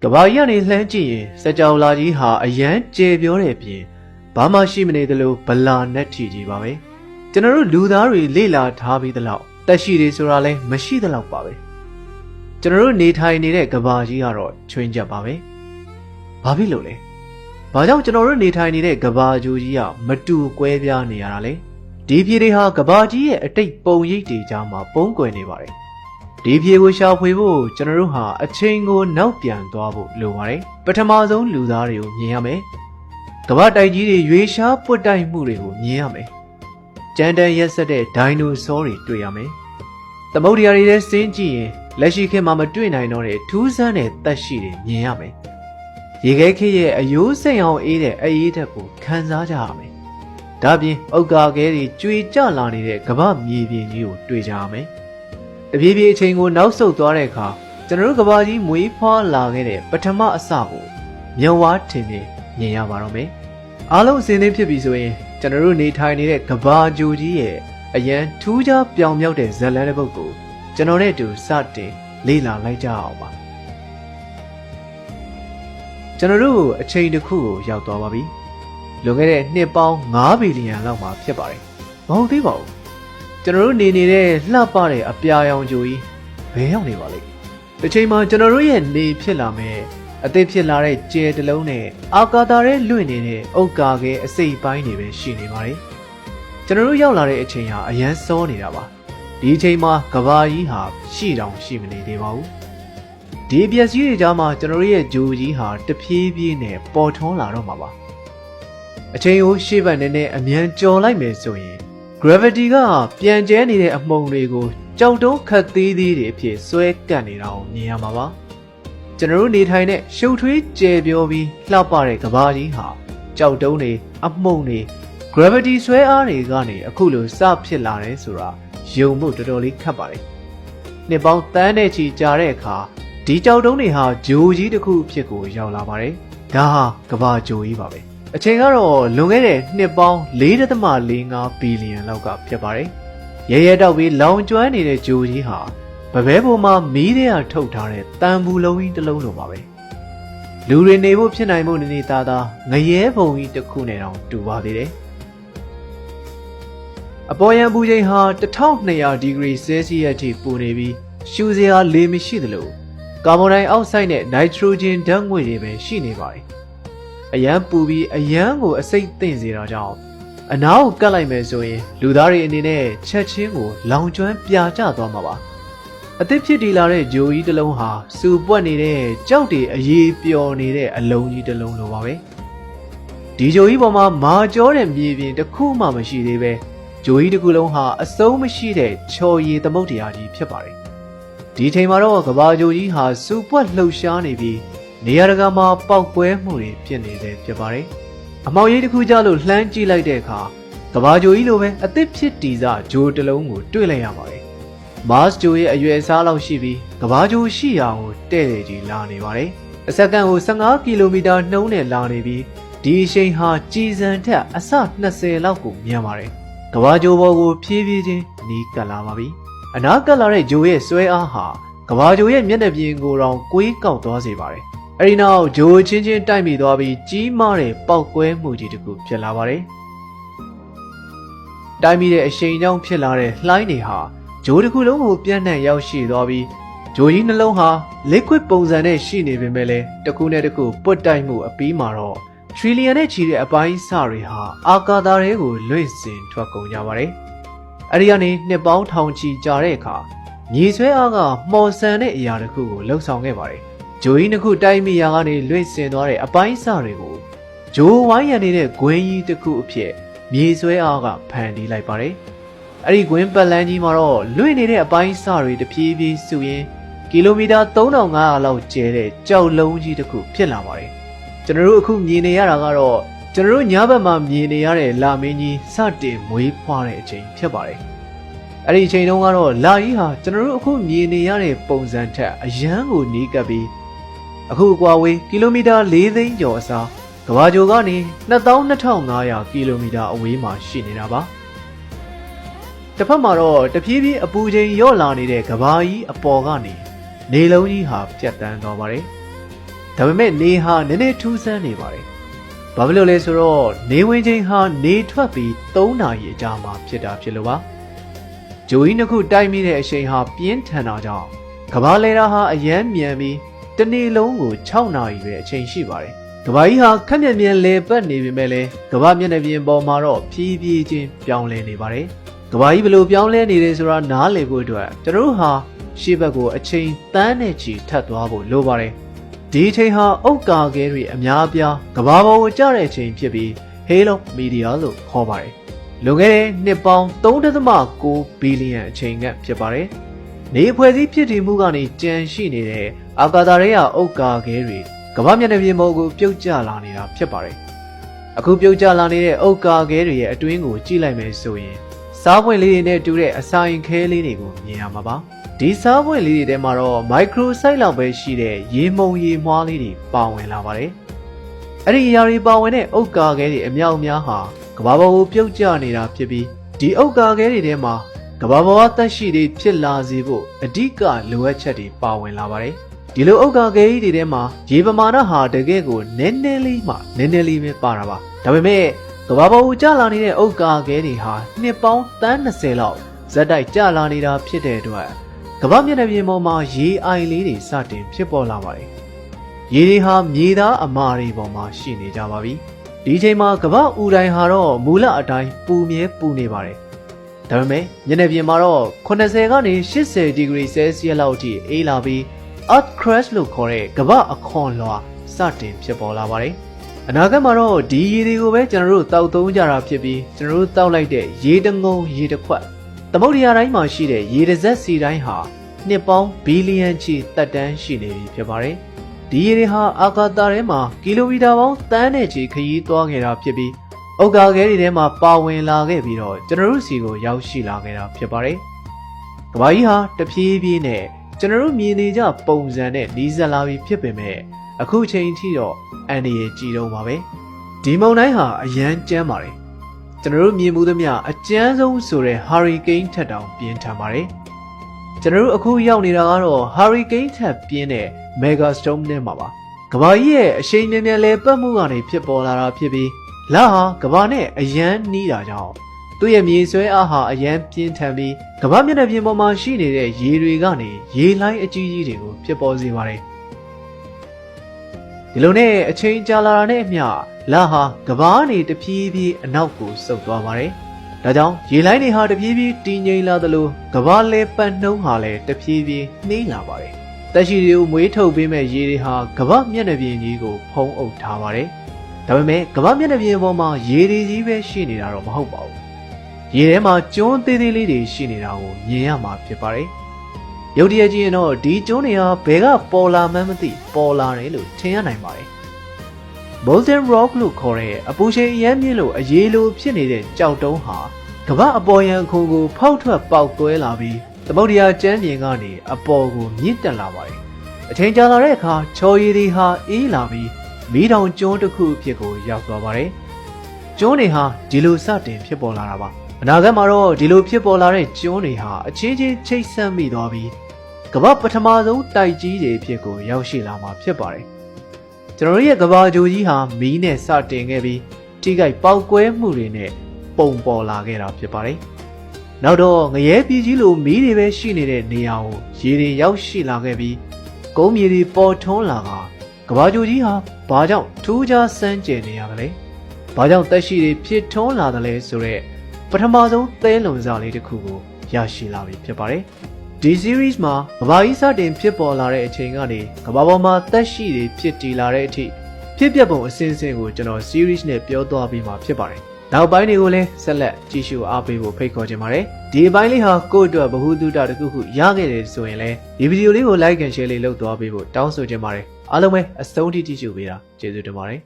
ကဘာကြီးကနေလှမ်းကြည့်ရင်စကြောလာကြီးဟာအရန်ကျေပြောတဲ့ပြင်ဘာမှရှိမနေသလိုဗလာနဲ့ထီကြီးပါပဲကျွန်တော်တို့လူသားတွေလေ့လာထားပြီးသလောက်တက်ရှိတွေဆိုတာလဲမရှိသလောက်ပါပဲကျွန်တော်တို့နေထိုင်နေတဲ့ကဘာကြီးကတော့ချွင်းချက်ပါပဲဘာဖြစ်လို့လဲဘာကြောင့်ကျွန်တော်တို့နေထိုင်နေတဲ့ကဘာဂျိုကြီးကမတူကွဲပြားနေရတာလဲဒီဖြေတွေဟာကဘာကြီးရဲ့အတိတ်ပုံရိပ်တွေကြားမှာပုံကွယ်နေပါတယ်ဒီဖြေကိုရှာဖွေဖို့ကျွန်တော်တို့ဟာအချိန်ကိုနောက်ပြန်သွားဖို့လိုပါတယ်ပထမဆုံးလူသားတွေကိုမြင်ရမယ်ကမ္ဘာတိုက်ကြီးတွေရွေးရှားပွတ်တိုက်မှုတွေကိုမြင်ရမယ်ကြမ်းတမ်းရက်စက်တဲ့ဒိုင်နိုဆောတွေတွေ့ရမယ်သမုဒ္ဒရာတွေထဲဆင်းကြည့်ရင်လက်ရှိခေတ်မှာမတွေ့နိုင်တော့တဲ့ထူးဆန်းတဲ့သက်ရှိတွေမြင်ရမယ်ရေခဲခေတ်ရဲ့အယိုးစိမ်အောင်အေးတဲ့အေးဓာတ်ကိုခံစားကြရမယ်ဒါပြင်ဥက္ကာခဲတွေကျွေကျလာနေတဲ့ကမ္ဘာမြေပြင်ကြီးကိုတွေ့ကြရမယ်တပြေးပြေးအချိန်ကိုနောက်ဆုတ်သွားတဲ့အခါကျွန်တော်တို့ကဘာကြီးမွေးဖွားလာခဲ့တဲ့ပထမအစကိုမြဝါထင်ထင်မြင်ရပါတော့မယ်အားလုံးအစင်းသင်းဖြစ်ပြီဆိုရင်ကျွန်တော်တို့နေထိုင်နေတဲ့ကဘာဂျိုကြီးရဲ့အရန်ထူးခြားပြောင်မြောက်တဲ့ဇာတ်လမ်းတစ်ပုဒ်ကိုကျွန်တော်နဲ့အတူစတင်လေ့လာလိုက်ကြအောင်ပါကျွန်တော်တို့အချိန်တစ်ခုကိုရောက်သွားပါပြီလွန်ခဲ့တဲ့နှစ်ပေါင်း9ဘီလီယံလောက်မှာဖြစ်ပါတယ်မဟုတ်သေးပါဘူးကျွန်တော်တို့နေနေတဲ့လှပတဲ့အပြာရောင်ဂျိုကြီးဘယ်ရောက်နေပါလိမ့်တစ်ချိန်မှာကျွန်တော်တို့ရဲ့နေဖြစ်လာမယ်အသစ်ဖြစ်လာတဲ့ကျဲတလုံးနဲ့အာကာသထဲလွင့်နေတဲ့ဥက္ကာခဲအစိပ်ပိုင်းတွေပဲရှိနေပါတယ်ကျွန်တော်တို့ရောက်လာတဲ့အချိန်ဟာအရန်စောနေတာပါဒီအချိန်မှာကဘာကြီးဟာရှိတောင်ရှိမနေသေးပါဘူးဒီပျက်စီးတွေကြားမှာကျွန်တော်တို့ရဲ့ဂျိုကြီးဟာတဖြည်းဖြည်းနဲ့ပေါ်ထွန်းလာတော့မှာပါအချိန်ကိုရှေ့ဘက်နဲ့အမြန်ကျော်လိုက်မယ်ဆိုရင် gravity ကပြန်ကျဲနေတဲ့အမှုန်တွေကိုကြောက်တုံးခတ်သေးသေးတွေအဖြစ်ဆွဲကပ်နေတာကိုမြင်ရမှာပါကျွန်တော်တို့နေထိုင်တဲ့ရှုပ်ထွေးကျယ်ပြောပြီးလှပတဲ့ကဘာကြီးဟာကြောက်တုံးတွေအမှုန်တွေ gravity ဆွဲအားတွေကနေအခုလိုစဖြစ်လာတယ်ဆိုတာယုံမှုတော်တော်လေးခက်ပါတယ်နှစ်ပေါင်းတန်းနဲ့ချီကြာတဲ့အခါဒီကြောက်တုံးတွေဟာဂျိုကြီးတစ်ခုအဖြစ်ကိုရောက်လာပါတယ်ဒါဟာကဘာဂျိုကြီးပါပဲအချိန်ကတော့လွန်ခဲ့တဲ့နှစ်ပေါင်း 4.45 ဘီလီယံလောက်ကဖြစ်ပါတယ်ရဲရဲတောက်ပြီးလောင်ကျွမ်းနေတဲ့ဂျိုကြီးဟာပပဲပေါ်မှာမီးထဲကထုတ်ထားတဲ့တန်ဘူးလုံးကြီးတစ်လုံးလိုပါပဲလူတွေနေဖို့ဖြစ်နိုင်မှုနေနေသားသားငရဲဘုံကြီးတစ်ခုနဲ့တောင်တူပါသေးတယ်အပေါ်ယံပူချိန်ဟာ1200ဒီဂရီဆဲစီယပ်ထိပူနေပြီးရှူစရာလေမရှိသလိုကာဗွန်ဒိုင်အောက်ဆိုဒ်နဲ့နိုက်ထရိုဂျင်ဓာတ်ငွေ့တွေပဲရှိနေပါတယ်အရန်ပူပြီးအရန်ကိုအစိတ်သင့်စေတာကြောင့်အနားကိုကတ်လိုက်မယ်ဆိုရင်လူသားတွေအနေနဲ့ချက်ချင်းကိုလောင်ကျွမ်းပြာကျသွားမှာပါအသစ်ဖြစ်တည်လာတဲ့ဂျိုကြီးတစ်လုံးဟာစူပွက်နေတဲ့ကြောက်တွေအရေးပျော်နေတဲ့အလုံးကြီးတစ်လုံးလိုပါပဲဒီဂျိုကြီးပေါ်မှာမာကျောတဲ့မြေပြင်တစ်ခုမှမရှိသေးပဲဂျိုကြီးတစ်ခုလုံးဟာအစုံမရှိတဲ့ချော်ရည်သမုဒ္ဒရာကြီးဖြစ်ပါတယ်ဒီချိန်မှာတော့ကဘာဂျိုကြီးဟာစူပွက်လှုပ်ရှားနေပြီးနေရာတကာမှာပေါက်ကွဲမှုတွေဖြစ်နေသေးဖြစ်ပါတယ်အမောင်ရိပ်တစ်ခုကြလို့လှမ်းကြည့်လိုက်တဲ့အခါကဘာဂျိုကြီးလိုပဲအသစ်ဖြစ်တည်စဂျိုတစ်လုံးကိုတွေ့လိုက်ရပါတယ်မတ်ဂျိုရဲ့အရွယ်အစားလောက်ရှိပြီးကဘာဂျိုရှိရာကိုတဲ့တဲ့ကြီးလာနေပါတယ်အစက္ကန့်ကို15ကီလိုမီတာနှုန်းနဲ့လာနေပြီးဒီအရှိန်ဟာကြည်စံထက်အဆ20လောက်ကိုမြန်ပါတယ်ကဘာဂျိုဘော်ကိုဖြည်းဖြည်းချင်းနီးကပ်လာပါပြီအနားကပ်လာတဲ့ဂျိုရဲ့ဆွဲအားဟာကဘာဂျိုရဲ့မျက်နှာပြင်ကိုတောင်ကွေးကောက်သွားစေပါတယ်အဲဒီနောက်ဂျိုချင်းချင်းတိုက်မိသွားပြီးကြီးမားတဲ့ပေါက်ကွဲမှုကြီးတစ်ခုဖြစ်လာပါတယ်တိုက်မိတဲ့အရှိန်ကြောင့်ဖြစ်လာတဲ့လှိုင်းတွေဟာဂျိုတစ်ခုလုံးကိုပြန့်နှံ့ရောက်ရှိသွားပြီးဂျိုကြီးနှလုံးဟာ liquid ပုံစံနဲ့ရှိနေပေမဲ့လည်းတစ်ခုနဲ့တစ်ခုပွတ်တိုက်မှုအပြီးမှာတော့ trillion နဲ့ချီတဲ့အပိုင်းအစတွေဟာအာကာသထဲကိုလွင့်စင်ထွက်ကုန်ကြပါတယ်အဲဒီကနေနှစ်ပေါင်းထောင်ချီကြာတဲ့အခါမြေဆွဲအားကမှော်ဆန်တဲ့အရာတစ်ခုကိုလှုပ်ဆောင်ခဲ့ပါတယ်ဂျိုကြီးနှစ်ခုတိုက်မိရာကနေလွင့်စင်သွားတဲ့အပိုင်းအစတွေကိုဂျိုဝိုင်းရနေတဲ့ဂွင်းကြီးတစ်ခုအဖြစ်မြေဆွဲအားကဖန်တီးလိုက်ပါတယ်အဲ့ဒီဂွင်းပတ်လန်းကြီးမှာတော့လွင့်နေတဲ့အပိုင်းအစတွေတဖြည်းဖြည်းစုရင်ကီလိုမီတာ3500လောက်ကျယ်တဲ့ကြောက်လုံးကြီးတစ်ခုဖြစ်လာပါတယ်ကျွန်တော်တို့အခုမြင်နေရတာကတော့ကျွန်တော်တို့ညဘက်မှာမြင်နေရတဲ့လာမင်းကြီးစတင်မွေးဖွားတဲ့အချိန်ဖြစ်ပါတယ်အဲ့ဒီအချိန်တုန်းကတော့လာကြီးဟာကျွန်တော်တို့အခုမြင်နေရတဲ့ပုံစံထက်အရန်ကိုနီးကပ်ပြီးအခုအကွာဝေးကီလိုမီတာ4သိန်းကျော်အစားကဘာဂျိုကနေ22,500ကီလိုမီတာအဝေးမှာရှိနေတာပါတစ်ဖက်မှာတော့တဖြည်းဖြည်းအပူချိန်လျော့လာနေတဲ့ကဘာကြီးအပေါ်ကနေနေလုံးကြီးဟာပြတ်တန်းသွားပါတယ်ဒ ဒါပေမဲ့နေဟာနည်းနည်းထူးဆန်းနေပါတယ်ဘာဖြစ်လို့လဲဆိုတော့နေဝင်ချိန်ဟာနေထွက်ပြီး3နာရီအကြာမှာဖြစ်တာဖြစ်လို့ပါဂျိုကြီးနှစ်ခုတိုက်မိတဲ့အချိန်ဟာပြင်းထန်တာကြောင့်ကဘာလဲတာဟာအယမ်းမြန်ပြီးတနေ့လုံးကို6နာရီပဲအချိန်ရှိပါတယ်ကဘာကြီးဟာခက်မြန်မြန်လဲပတ်နေပေမဲ့လည်းကဘာမျက်နှာပြင်ပေါ်မှာတော့ဖြည်းဖြည်းချင်းပြောင်းလဲနေပါတယ်ကဘာကြီးဘယ်လိုပြောင်းလဲနေလဲဆိုတာနားလည်ဖို့အတွက်ကျွန်တော်တို့ဟာရှေ့ဘက်ကိုအချိန်တန်းနဲ့ချီထပ်သွားဖို့လိုပါတယ်ဒီအချိန်ဟာအုတ်ကာခဲတွေအများအပြားကဘာပေါ်ကိုကျတဲ့အချိန်ဖြစ်ပြီး Halo Media လို့ခေါ်ပါတယ်လွန်ခဲ့တဲ့နှစ်ပေါင်း 3.9 ဘီလီယံအချိန်ကဖြစ်ပါတယ်နေဖွဲ့စည်းဖြစ်တည်မှုကနေကြန့်ရှိနေတဲ့အာကာသရဲ့အုတ်ကာခဲတွေကမ္ဘာမျက်နှာပြင်ပေါ်ကိုပြုတ်ကျလာနေတာဖြစ်ပါတယ်အခုပြုတ်ကျလာနေတဲ့အုတ်ကာခဲတွေရဲ့အတွင်းကိုကြည့်လိုက်မယ်ဆိုရင်စားပွင့်လေးတွေနဲ့တူတဲ့အစာရင်ခဲလေးတွေကိုမြင်ရမှာပါဒီစားပွင့်လေးတွေထဲမှာတော့ microcyte လောက်ပဲရှိတဲ့ရေမှုန်ရေမွှားလေးတွေပါဝင်လာပါတယ်အဲ့ဒီအရာတွေပါဝင်တဲ့အုတ်ကာခဲတွေအများအများဟာကမ္ဘာပေါ်ကိုပြုတ်ကျနေတာဖြစ်ပြီးဒီအုတ်ကာခဲတွေထဲမှာကမ္ဘာပေါ်ကသက်ရှိတွေဖြစ်လာစေဖို့အဓိကလိုအပ်ချက်တွေပါဝင်လာပါတယ်ဒီလိုအုတ်ကာခဲကြီးတွေထဲမှာရေပမာဏဟာတကယ်ကိုနည်းနည်းလေးမှနည်းနည်းလေးပဲပါတာပါဒါပေမဲ့ကမ္ဘာပေါ်ကိုကျလာနေတဲ့အုတ်ကာခဲတွေဟာနှစ်ပေါင်းတန်း20လောက်ဇက်တိုက်ကျလာနေတာဖြစ်တဲ့အတွက်ကမ္ဘာမျက်နှာပြင်ပေါ်မှာရေအိုင်လေးတွေစတင်ဖြစ်ပေါ်လာပါတယ်ရေတွေဟာမြေသားအမာတွေပေါ်မှာရှိနေကြပါပြီဒီအချိန်မှာကမ္ဘာဥတိုင်းဟာတော့မူလအတိုင်းပူမြဲပူနေပါတယ်ဒါပေမဲ့မျက်နှာပြင်မှာတော့80ကနေ80ဒီဂရီဆဲလ်စီယပ်လောက်အထိအေးလာပြီး Earth crust လို့ခေါ်တဲ့ကမ္ဘာအခွန်လွှာစတင်ဖြစ်ပေါ်လာပါတယ်အနာဂတ်မှာတော့ဒီရေတွေကိုပဲကျွန်တော်တို့တောက်သုံးကြတာဖြစ်ပြီးကျွန်တော်တို့တောက်လိုက်တဲ့ရေတငုံရေတစ်ခွက်သမုဒ္ဒရာတိုင်းမှာရှိတဲ့ရေတစ်စက်စီတိုင်းဟာနှစ်ပေါင်းဘီလီယံချီတက်တန်းရှိနေပြီဖြစ်ပါတယ်ဒီရေတွေဟာအာကာသထဲမှာကီလိုမီတာပေါင်းတန်းနဲ့ချီခရီးသွားခဲ့တာဖြစ်ပြီးအုတ်ကာခဲတွေထဲမှာပါဝင်လာခဲ့ပြီးတော့ကျွန်တော်တို့စီကိုရောက်ရှိလာခဲ့တာဖြစ်ပါတယ်ကမ္ဘာကြီးဟာတဖြည်းဖြည်းနဲ့ကျွန်တော်တို့မြင်နေကြပုံစံနဲ့နီးစပ်လာပြီးဖြစ်ပေမဲ့အခုချိန်ထိတော့အန်ဒီရဲ့ကြည်တုံးပါပဲဒီမုန်တိုင်းဟာအရန်ကျန်းပါတယ်ကျွန်တော်တို့မြင်မှုသမျှအကျန်းဆုံးဆိုတဲ့ Hurricane ထက်တောင်ပြင်းထန်ပါတယ်ကျွန်တော်တို့အခုရောက်နေတာကတော့ Hurricane ထက်ပြင်းတဲ့ Mega Storm နဲ့မှာပါကမ္ဘာကြီးရဲ့အရှိန်မြန်မြန်လဲပတ်မှုကနေဖြစ်ပေါ်လာတာဖြစ်ပြီးလဟာကမ္ဘာနဲ့အရန်နီးတာကြောင့်သူ့ရဲ့မြေဆွဲအားဟာအရန်ပြင်းထန်ပြီးကမ္ဘာမျက်နှာပြင်ပေါ်မှာရှိနေတဲ့ရေတွေကနေရေလိုင်းအကြီးကြီးတွေကိုဖြစ်ပေါ်စေပါတယ်ဒီလိုနဲ့အချိန်ကြာလာတာနဲ့အမျှလဟာကမ္ဘာကနေတဖြည်းဖြည်းအနောက်ကိုဆုတ်သွားပါတယ်ဒါကြောင့်ရေလိုင်းတွေဟာတဖြည်းဖြည်းတည်ငြိမ်လာသလိုကမ္ဘာလဲပတ်နှုံးဟာလည်းတဖြည်းဖြည်းနှေးလာပါတယ်တက်ရှိတွေကိုမွေးထုတ်ပေးမဲ့ရေတွေဟာကမ္ဘာမျက်နှာပြင်ကြီးကိုဖုံးအုပ်ထားပါတယ်ဒါပေမဲ့ကမ္ဘာမျက်နှာပြင်ပေါ်မှာရေတွေကြီးပဲရှိနေတာတော့မဟုတ်ပါဘူးရေထဲမှာကျွန်းသေးသေးလေးတွေရှိနေတာကိုမြင်ရမှာဖြစ်ပါတယ်ရုတ်တရက်ကြီးရင်တော့ဒီကျွန်းတွေဟာဘယ်ကပေါ်လာမှန်းမသိပေါ်လာတယ်လို့ထင်ရနိုင်ပါတယ် Molten Rock လို့ခေါ်တဲ့အပူချိန်အရမ်းမြင့်လို့အရေးလိုဖြစ်နေတဲ့ကြောက်တုံးဟာကမ္ဘာအပေါ်ယံခုံကိုဖောက်ထွက်ပေါက်သွဲလာပြီးသမုဒ္ဒရာကျမ်းပြင်ကနေအပေါ်ကိုမြင့်တက်လာပါတယ်အချိန်ကြာလာတဲ့အခါချော်ရည်တွေဟာအေးလာပြီးမီးတောင်ကျွန်းတစ်ခုအဖြစ်ကိုရောက်သွားပါတယ်ကျွန်းတွေဟာဒီလိုစတင်ဖြစ်ပေါ်လာတာပါအနာဂတ်မှာတော့ဒီလိုဖြစ်ပေါ်လာတဲ့ကျွန်းတွေဟာအချင်းချင်းချိတ်ဆက်မိသွားပြီးကမ္ဘာပထမဆုံးတိုက်ကြီးတွေအဖြစ်ကိုရောက်ရှိလာမှာဖြစ်ပါတယ်ကျွန်တော်ရဲ့ကမ္ဘာဂျိုကြီးဟာမီးနဲ့စတင်ခဲ့ပြီးထိခိုက်ပေါက်ကွဲမှုတွေနဲ့ပုံပေါ်လာခဲ့တာဖြစ်ပါတယ်နောက်တော့ငရဲပြည်ကြီးလိုမီးတွေပဲရှိနေတဲ့နေရာကိုရေတွေရောက်ရှိလာခဲ့ပြီးကုန်းမြေတွေပေါ်ထွန်းလာကမ္ဘာဂျိုကြီးဟာဘာကြောင့်ထူးခြားစမ်းကြယ်နေရသလဲဘာကြောင့်တက်ရှိတွေဖြစ်ထွန်းလာသလဲဆိုတော့ပထမဆုံးသဲလွန်စားလေးတစ်ခုကိုရရှိလာပြီဖြစ်ပါတယ်ဒီ series မှာကမ္ဘာကြီးစတင်ဖြစ်ပေါ်လာတဲ့အချိန်ကနေကမ္ဘာပေါ်မှာသက်ရှိတွေဖြစ်တည်လာတဲ့အထိဖြစ်ပျက်ပုံအစဉ်အဆက်ကိုကျွန်တော် series နဲ့ပြောသွားပြီးမှဖြစ်ပါတယ်နောက်ပိုင်းတွေကိုလည်းဆက်လက်ကြည့်ရှုအားပေးဖို့ဖိတ်ခေါ်ချင်ပါတယ်ဒီအပိုင်းလေးဟာကိုယ့်အတွက်ဗဟုသုတတစ်ခုခုရခဲ့တယ်ဆိုရင်လည်းဒီဗီဒီယိုလေးကို like and share လေးလုပ်သွားပေးဖို့တောင်းဆိုချင်ပါတယ်အားလုံးပဲအဆုံးထိကြည့်ရှုပေးတာကျေးဇူးတင်ပါတယ်